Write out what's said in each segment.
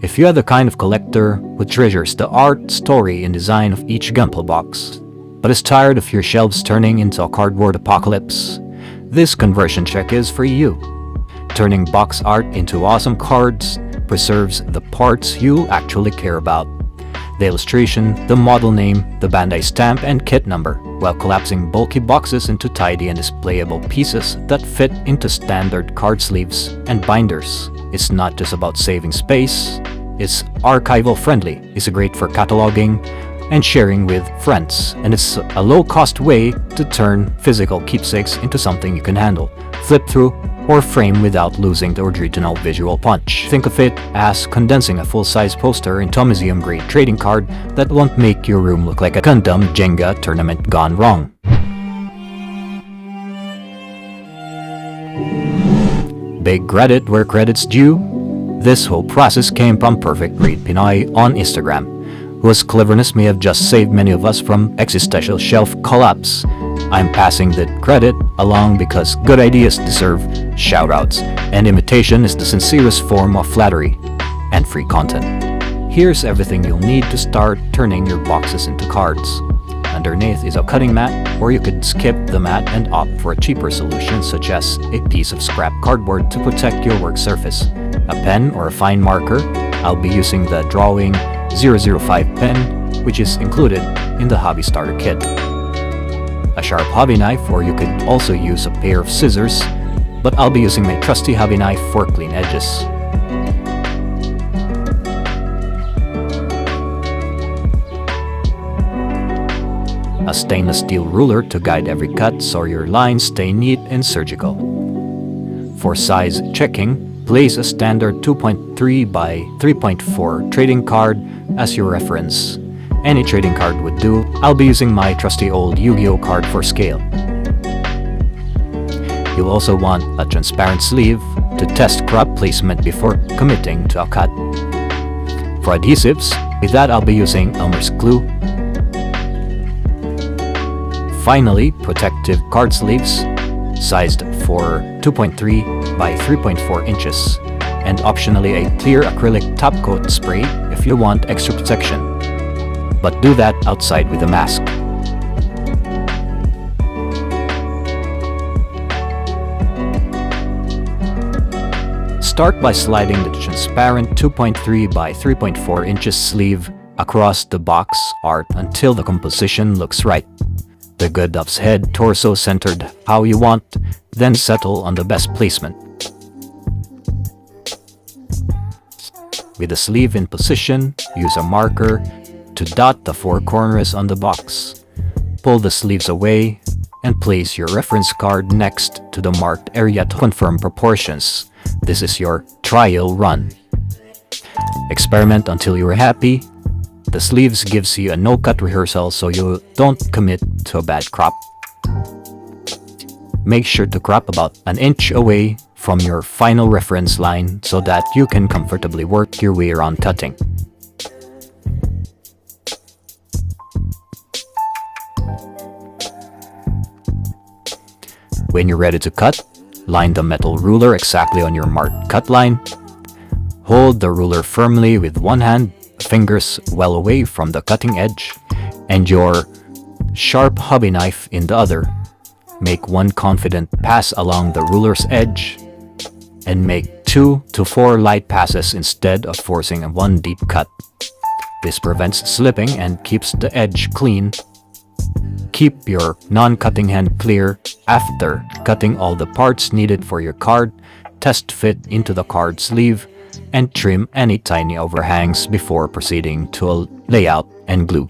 If you are the kind of collector who treasures the art, story, and design of each Gunpla box, but is tired of your shelves turning into a cardboard apocalypse, this conversion check is for you. Turning box art into awesome cards preserves the parts you actually care about. The illustration, the model name, the Bandai stamp, and kit number, while collapsing bulky boxes into tidy and displayable pieces that fit into standard card sleeves and binders. It's not just about saving space, it's archival friendly, it's great for cataloging and sharing with friends, and it's a low-cost way to turn physical keepsakes into something you can handle, flip through, or frame without losing the original visual punch. Think of it as condensing a full-size poster into a museum-grade trading card that won't make your room look like a Gundam Jenga tournament gone wrong. Big credit where credit's due. This whole process came from Perfect Read Pinoy on Instagram, whose cleverness may have just saved many of us from existential shelf collapse. I'm passing the credit along because good ideas deserve shoutouts, and imitation is the sincerest form of flattery and free content. Here's everything you'll need to start turning your boxes into cards. Underneath is a cutting mat, or you could skip the mat and opt for a cheaper solution such as a piece of scrap cardboard to protect your work surface. A pen or a fine marker. I'll be using the Drawing 005 pen, which is included in the Hobby Starter Kit. A sharp hobby knife, or you could also use a pair of scissors, but I'll be using my trusty hobby knife for clean edges. A stainless steel ruler to guide every cut so your lines stay neat and surgical. For size checking, place a standard 2.3 by 3.4 trading card as your reference. Any trading card would do. I'll be using my trusty old Yu-Gi-Oh card for scale. You'll also want a transparent sleeve to test crop placement before committing to a cut. For adhesives, with that I'll be using Elmer's glue. Finally, protective card sleeves, sized for 2.3 by 3.4 inches, and optionally a clear acrylic top coat spray if you want extra protection. But do that outside with a mask. Start by sliding the transparent 2.3 by 3.4 inches sleeve across the box art until the composition looks right. The Gundam's head torso centered how you want, then settle on the best placement. With the sleeve in position, use a marker to dot the four corners on the box. Pull the sleeves away and place your reference card next to the marked area to confirm proportions. This is your trial run. Experiment until you're happy. The sleeves gives you a no-cut rehearsal so you don't commit to a bad crop. Make sure to crop about an inch away from your final reference line so that you can comfortably work your way around cutting. When you're ready to cut, line the metal ruler exactly on your marked cut line. Hold the ruler firmly with one hand, fingers well away from the cutting edge, and your sharp hobby knife in the other. Make one confident pass along the ruler's edge, and make 2 to 4 light passes instead of forcing a one deep cut. This prevents slipping and keeps the edge clean. Keep your non-cutting hand clear after cutting all the parts needed for your card. Test fit into the card sleeve and trim any tiny overhangs before proceeding to a layout and glue.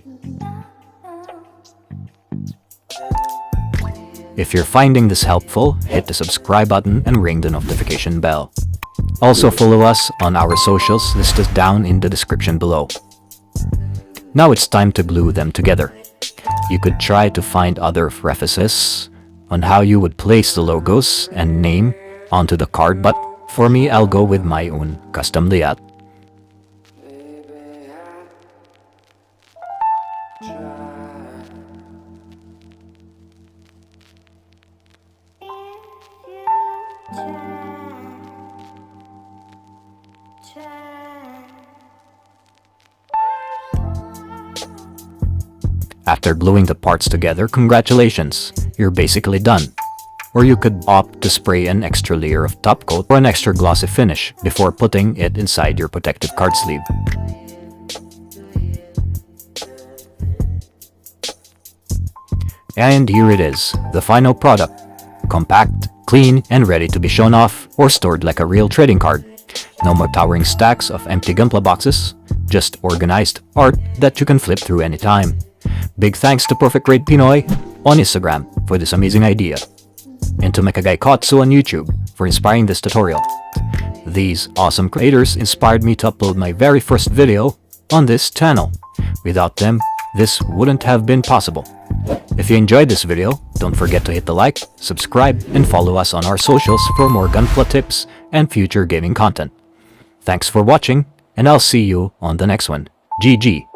If you're finding this helpful, hit the subscribe button and ring the notification bell. Also follow us on our socials listed down in the description below. Now it's time to glue them together. You could try to find other references on how you would place the logos and name onto the card, but for me, I'll go with my own custom layout. After gluing the parts together, congratulations, you're basically done. Or you could opt to spray an extra layer of top coat or an extra glossy finish before putting it inside your protective card sleeve. And here it is, the final product. Compact, clean, and ready to be shown off or stored like a real trading card. No more towering stacks of empty Gunpla boxes, just organized art that you can flip through anytime. Big thanks to Perfect Grade Pinoy on Instagram for this amazing idea, and to Mekagay Kotsu on YouTube for inspiring this tutorial. These awesome creators inspired me to upload my very first video on this channel. Without them, this wouldn't have been possible. If you enjoyed this video, don't forget to hit the like, subscribe, and follow us on our socials for more Gunpla tips and future gaming content. Thanks for watching, and I'll see you on the next one. GG!